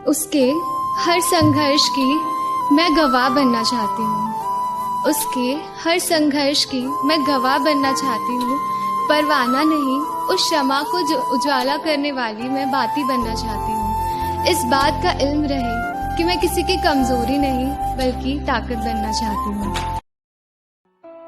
उसके हर संघर्ष की मैं गवाह बनना चाहती हूँ। उसके हर संघर्ष की मैं गवाह बनना चाहती हूँ। परवाना नहीं, उस शमा को जो उजाला करने वाली मैं बाती बनना चाहती हूँ। इस बात का इल्म रहे कि मैं किसी की कमजोरी नहीं बल्कि ताकत बनना चाहती हूँ।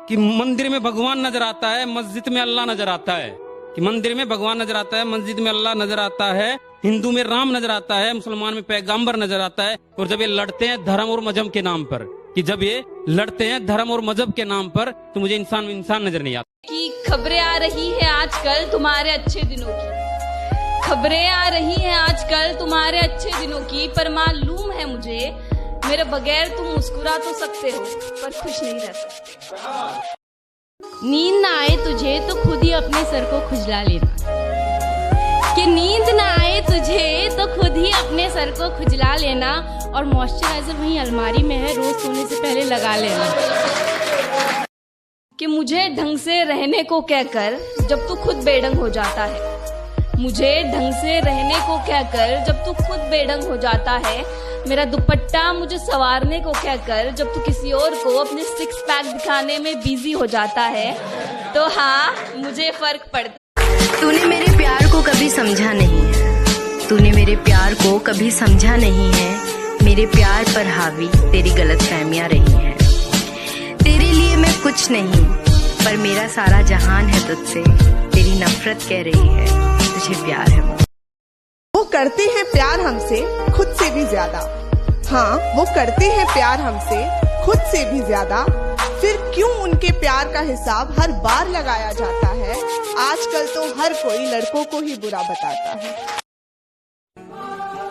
कि मंदिर में भगवान नजर आता है, मस्जिद में अल्लाह नजर आता है। कि मंदिर में भगवान नजर आता है, मस्जिद में अल्लाह नजर आता है, हिंदू में राम नजर आता है, मुसलमान में पैगंबर नजर आता है। और जब ये लड़ते हैं धर्म और मजहब के नाम पर, कि जब ये लड़ते हैं धर्म और मजहब के नाम पर, तो मुझे इंसान में इंसान नजर नहीं आता। कि खबरें आ रही है आजकल तुम्हारे अच्छे दिनों की, खबरें आ रही है आजकल तुम्हारे अच्छे दिनों की, पर मालूम है मुझे मेरे बगैर तुम मुस्कुरा तो सकते हो पर खुश नहीं रह सकते। नींद ना आए तुझे तो खुद ही अपने सर को खुजला लेना, कि नींद ना आए तुझे तो खुद ही अपने सर को खुजला लेना, और मॉइस्चराइजर वहीं अलमारी में है, रोज सोने से पहले लगा लेना। कि मुझे ढंग से रहने को कहकर जब तू खुद बेढंग हो जाता है, मुझे ढंग से रहने को कहकर जब तू खुद बेढंग हो जाता है, मेरा दुपट्टा मुझे संवारने को कहकर जब तू किसी और को अपने सिक्स पैक दिखाने में बिजी हो जाता है, तो हाँ मुझे फर्क पड़ता। तूने मेरे प्यार को कभी समझा नहीं है, तूने मेरे प्यार को कभी समझा नहीं है, मेरे प्यार पर हावी तेरी गलतफहमियां रही हैं। तेरे लिए मैं कुछ नहीं, पर मेरा सारा जहान है तुझसे, तेरी नफरत कह रही है तुझे प्यार है। वो करते हैं प्यार हमसे खुद से भी ज्यादा, हाँ वो करते हैं प्यार हमसे खुद से भी ज्यादा, फिर क्यों उनके प्यार का हिसाब हर बार लगाया जाता है। आजकल तो हर कोई लड़कों को ही बुरा बताता है।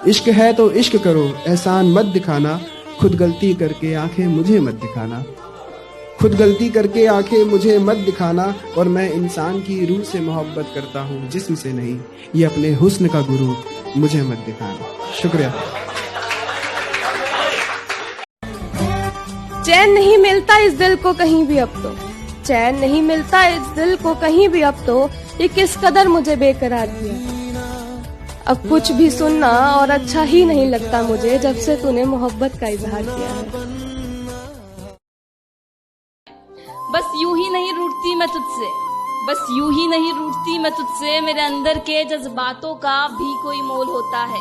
इश्क है तो इश्क करो, एहसान मत दिखाना, खुद गलती करके आंखें मुझे मत दिखाना। खुद गलती करके आंखें मुझे मत दिखाना, और मैं इंसान की रूह से मोहब्बत करता हूँ जिस्म से नहीं, ये अपने हुस्न का गुरूर मुझे मत दिखाना। शुक्रिया। चैन नहीं मिलता इस दिल को कहीं भी अब तो, चैन नहीं मिलता इस दिल को कहीं भी अब तो, ये किस कदर मुझे बेकरार किया। अब कुछ भी सुनना और अच्छा ही नहीं लगता मुझे, जब से तूने मोहब्बत का इजहार किया है। बस यूं ही नहीं रूठती मैं तुझसे, बस यूं ही नहीं रूठती मैं तुझसे, मेरे अंदर के जज्बातों का भी कोई मोल होता है।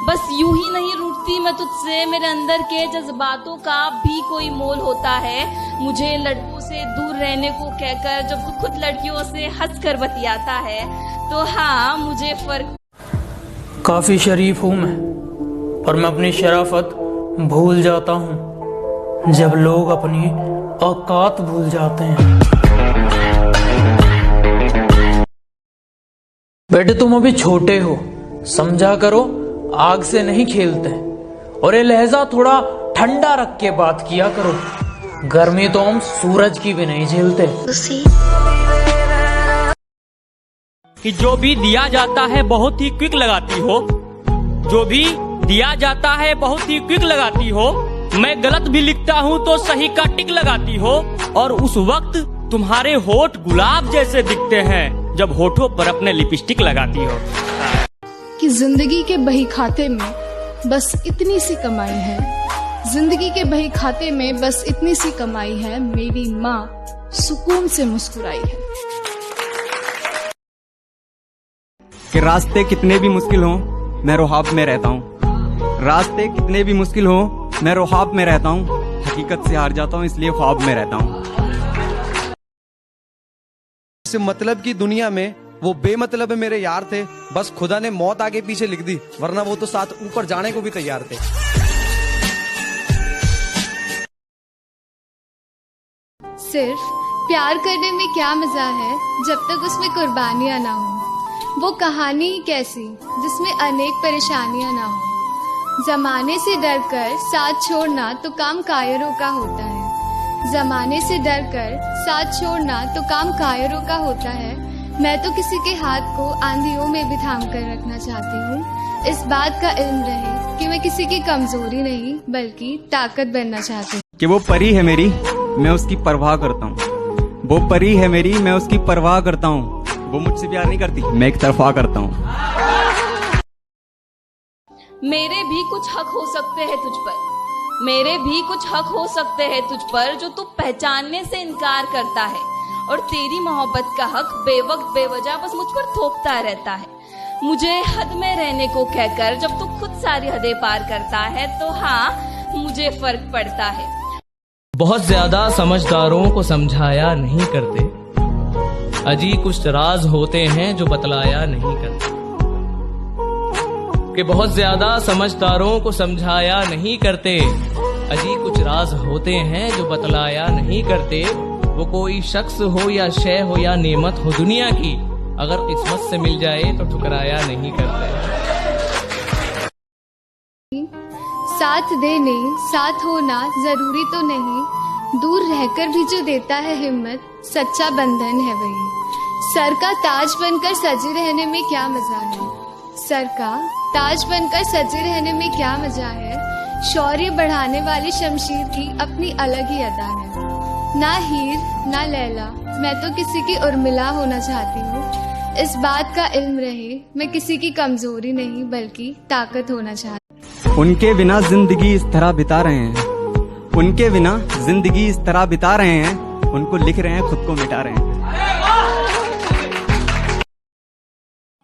बस यूं ही नहीं रूठती मैं तुझसे, मेरे अंदर के जज्बातों का भी कोई मोल होता है। मुझे लड़कों से दूर रहने को कहकर जब तू खुद लड़कियों से हंस कर बतियाता है, तो हाँ मुझे फर्क। काफी शरीफ हूँ मैं, और मैं अपनी शराफत भूल जाता हूँ जब लोग अपनी औकात भूल जाते हैं। बेटे तुम अभी छोटे हो, समझा करो आग से नहीं खेलते, और ये लहजा थोड़ा ठंडा रख के बात किया करो, गर्मी तो हम सूरज की भी नहीं झेलते। कि जो भी दिया जाता है बहुत ही क्विक लगाती हो, जो भी दिया जाता है बहुत ही क्विक लगाती हो, मैं गलत भी लिखता हूँ तो सही का टिक लगाती हो, और उस वक्त तुम्हारे होठ गुलाब जैसे दिखते हैं जब होठों पर अपने लिपस्टिक लगाती हो। कि जिंदगी के बही खाते में बस इतनी सी कमाई है, जिंदगी के बही खाते में बस इतनी सी कमाई है, मेरी माँ सुकून से मुस्कुराई है। कि रास्ते कितने भी मुश्किल हों मैं रोहाब में रहता हूँ, रास्ते कितने भी मुश्किल हों मैं रोहाब में रहता हूँ, हकीकत से हार जाता हूँ इसलिए ख्वाब में रहता हूँ। इस मतलब की दुनिया में वो बेमतलब मेरे यार थे, बस खुदा ने मौत आगे पीछे लिख दी, वरना वो तो साथ ऊपर जाने को भी तैयार थे। सिर्फ प्यार करने में क्या मजा है जब तक उसमें कुर्बानियां ना हो, वो कहानी ही कैसी जिसमें अनेक परेशानियां ना हो। जमाने से डरकर साथ छोड़ना तो काम कायरों का होता है, जमाने से डरकर साथ छोड़ना तो काम कायरों का होता है। मैं तो किसी के हाथ को आंधियों में भी थाम कर रखना चाहती हूँ। इस बात का इल्म रहे कि मैं किसी की कमजोरी नहीं बल्कि ताकत बनना चाहती हूँ। कि वो परी है मेरी मैं उसकी परवाह करता हूँ, वो परी है मेरी मैं उसकी परवाह करता हूँ, वो मुझसे प्यार नहीं करती मैं एक तरफा करता हूँ। मेरे भी कुछ हक हो सकते हैं तुझ पर, मेरे भी कुछ हक हो सकते हैं तुझ पर जो तू पहचानने से इनकार करता है। और तेरी मोहब्बत का हक बेवक्त बेवजह बस मुझ पर थोपता रहता है। मुझे हद में रहने को कहकर जब तू खुद सारी हदें पार करता है तो हाँ, मुझे फर्क पड़ता है। बहुत ज्यादा समझदारों को समझाया नहीं करते, अजी कुछ राज होते हैं जो बतलाया नहीं करते। कि बहुत ज्यादा समझदारों को समझाया नहीं करते, अजी कुछ राज होते हैं जो बतलाया नहीं करते। वो कोई शख्स हो या शय हो या नेमत हो दुनिया की, अगर किस्मत से मिल जाए तो ठुकराया नहीं करते। साथ देने साथ होना जरूरी तो नहीं, दूर रहकर भी जो देता है हिम्मत, सच्चा बंधन है वही। सर का ताज बनकर सजे रहने में क्या मजा है, सर का ताज बनकर सजे रहने में क्या मजा है। शौर्य बढ़ाने वाली शमशीर की अपनी अलग ही अदा है। ना हीर ना लैला, मैं तो किसी की उर्मिला होना चाहती हूँ। इस बात का इल्म रहे, मैं किसी की कमजोरी नहीं बल्कि ताकत होना चाहती हूँ। उनके बिना जिंदगी इस तरह बिता रहे हैं, उनके बिना जिंदगी इस तरह बिता रहे हैं, उनको लिख रहे हैं खुद को मिटा रहे हैं।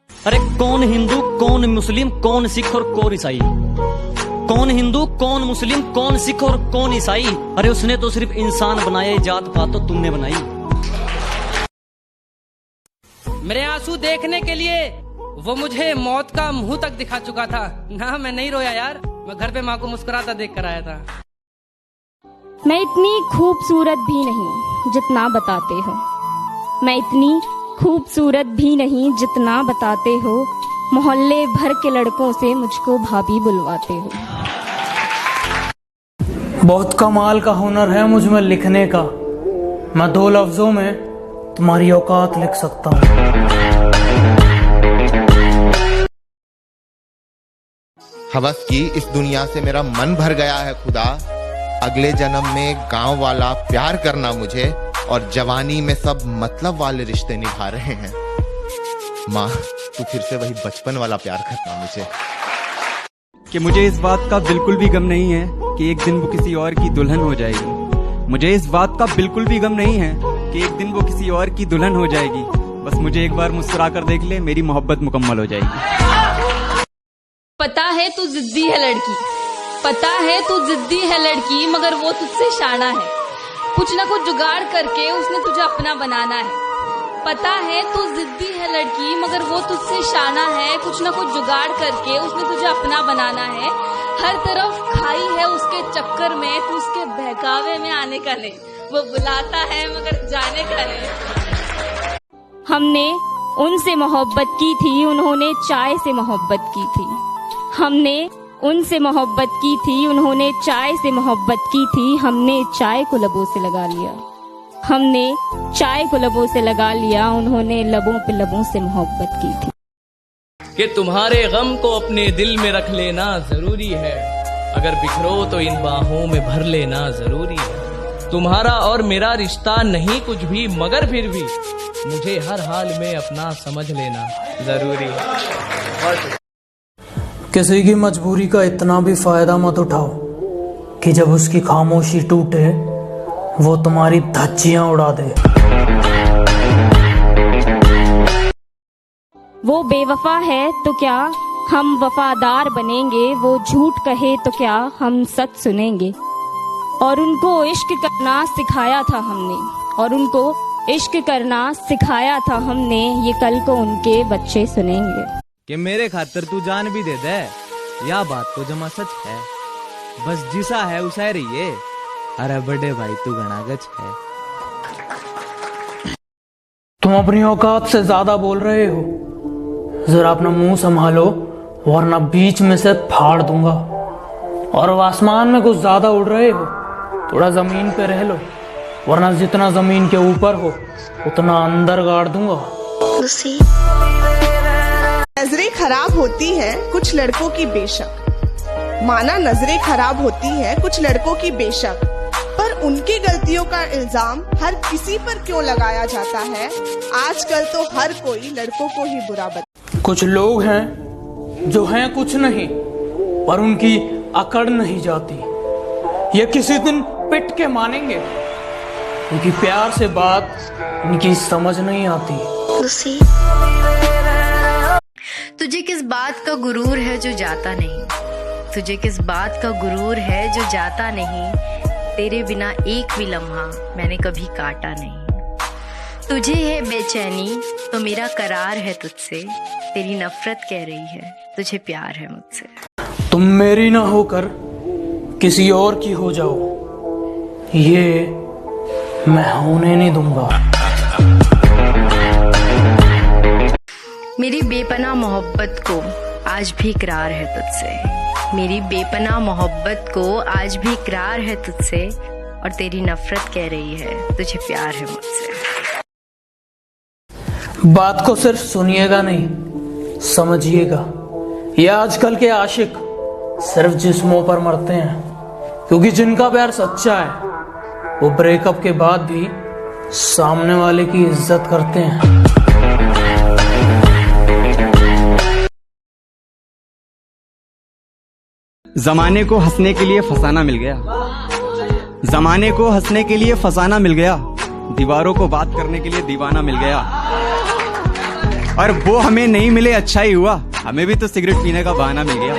अरे कौन हिंदू कौन मुस्लिम कौन सिख और कौन ईसाई, कौन हिंदू कौन मुस्लिम कौन सिख और कौन ईसाई। अरे उसने तो सिर्फ इंसान बनाए, जात पात तो तुमने बनाई। मेरे आंसू देखने के लिए वो मुझे मौत का मुंह तक दिखा चुका था ना। मैं नहीं रोया यार, मैं घर पे माँ को मुस्कुराता देख कर आया था। मैं इतनी खूबसूरत भी नहीं जितना बताते हो, मैं इतनी खूबसूरत भी नहीं जितना बताते हो। मोहल्ले भर के लड़कों से मुझको भाभी बुलवाते हो। बहुत कमाल का हुनर है मुझ में लिखने का, मैं 2 लफ्जों में तुम्हारी औकात लिख सकता हूँ। हवस की इस दुनिया से मेरा मन भर गया है खुदा, अगले जन्म में गांव वाला प्यार करना मुझे, और जवानी में सब मतलब वाले रिश्ते निभा रहे हैं। माँ तू फिर से वही बचपन वाला प्यार करना मुझे। कि मुझे इस बात का बिल्कुल भी गम नहीं है कि एक दिन वो किसी और की दुल्हन हो जाएगी। मुझे इस बात का बिल्कुल भी गम नहीं है कि एक दिन वो किसी और की दुल्हन हो जाएगी। बस मुझे एक बार मुस्कुरा कर देख ले, मेरी मोहब्बत मुकम्मल हो जाएगी। पता है तू जिद्दी है लड़की, पता है तू जिद्दी है लड़की, मगर वो तुझसे शाना है। कुछ न कुछ जुगाड़ करके उसने तुझे अपना बनाना है। पता है तू जिद्दी है लड़की, मगर वो तुझसे शाना है। कुछ न कुछ जुगाड़ करके उसने तुझे अपना बनाना है। हर तरफ खाई है उसके चक्कर में, तू उसके बहकावे में आने का नहीं। वो बुलाता है मगर जाने का नहीं। हमने उनसे मोहब्बत की थी, उन्होंने चाय से मोहब्बत की थी। हमने उनसे मोहब्बत की थी, उन्होंने चाय से मोहब्बत की थी। हमने चाय को लबों से लगा लिया, हमने चाय को लबों से लगा लिया, उन्होंने लबों पे लबों से मोहब्बत की थी। कि तुम्हारे गम को अपने दिल में रख लेना जरूरी है, अगर बिखरो तो इन बाहों में भर लेना जरूरी है। तुम्हारा और मेरा रिश्ता नहीं कुछ भी, मगर फिर भी मुझे हर हाल में अपना समझ लेना जरूरी है। किसी की मजबूरी का इतना भी फायदा मत उठाओ कि जब उसकी खामोशी टूटे वो तुम्हारी धज्जियां उड़ा दे। वो बेवफा है तो क्या हम वफादार बनेंगे, वो झूठ कहे तो क्या हम सच सुनेंगे। और उनको इश्क करना सिखाया था हमने, और उनको इश्क करना सिखाया था हमने, ये कल को उनके बच्चे सुनेंगे। कि मेरे खातर तू जान भी दे दे, या बात तो जमा सच है, बस जिसा है उसा रहिए। अरे बड़े भाई तू घनागच है। तुम अपनी औकात से ज्यादा बोल रहे हो, जरा अपना मुंह संभालो वरना बीच में से फाड़ दूंगा। और अब आसमान में कुछ ज्यादा उड़ रहे हो, थोड़ा जमीन पे रह लो, वरना जितना जमीन के ऊपर हो उतना अंदर गाड़ दूंगा। नजरें खराब होती हैं कुछ लड़कों की बेशक, माना नजरें खराब होती हैं कुछ लड़कों की बेशक, पर उनकी गलतियों का इल्जाम हर किसी पर क्यों लगाया जाता है। आजकल तो हर कोई लड़कों को ही बुरा बता। कुछ लोग हैं जो हैं कुछ नहीं, पर उनकी अकड़ नहीं जाती। ये किसी दिन पिट के मानेंगे, क्योंकि प्यार से बात इनकी समझ नहीं आती। तुझे किस बात का गुरूर है जो जाता नहीं, तुझे किस बात का गुरूर है जो जाता नहीं, तेरे बिना एक भी लम्हा मैंने कभी काटा नहीं। तुझे है बेचैनी तो मेरा करार है तुझसे, तेरी नफरत कह रही है तुझे प्यार है मुझसे। तुम मेरी ना होकर किसी और की हो जाओ, ये मैं होने नहीं दूंगा। मेरी बेपनाह मोहब्बत को आज भी इकरार है तुझसे, मेरी बेपनाह मोहब्बत को आज भी इकरार है तुझसे, और तेरी नफरत कह रही है तुझे प्यार है मुझसे। बात को सिर्फ सुनिएगा नहीं, समझिएगा। ये आजकल के आशिक सिर्फ जिस्मों पर मरते हैं, क्योंकि जिनका प्यार सच्चा है वो ब्रेकअप के बाद भी सामने वाले की इज्जत करते हैं। जमाने को हंसने के लिए फसाना मिल गया, जमाने को हंसने के लिए फसाना मिल गया, दीवारों को बात करने के लिए दीवाना मिल गया। और वो हमें नहीं मिले अच्छा ही हुआ, हमें भी तो सिगरेट पीने का बहाना मिल गया।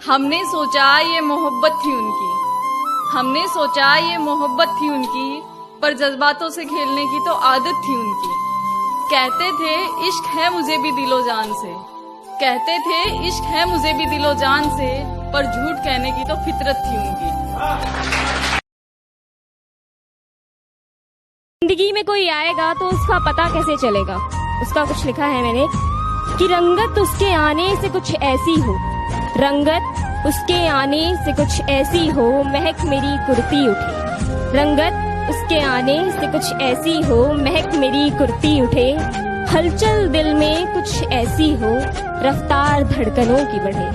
हमने सोचा ये मोहब्बत थी उनकी, हमने सोचा ये मोहब्बत थी उनकी, पर जज्बातों से खेलने की तो आदत थी उनकी। कहते थे इश्क है मुझे भी दिलो जान से, कहते थे इश्क है मुझे भी दिलो जान से, पर झूठ कहने की तो फितरत थी उनकी। जिंदगी में कोई आएगा तो उसका पता कैसे चलेगा। उसका कुछ लिखा है मैंने कि रंगत उसके आने से कुछ ऐसी हो, रंगत उसके आने से कुछ ऐसी हो, महक मेरी कुर्ती उठे। रंगत उसके आने से कुछ ऐसी हो, महक मेरी कुर्ती उठे। हलचल दिल में कुछ ऐसी हो, रफ्तार धड़कनों की बढ़े।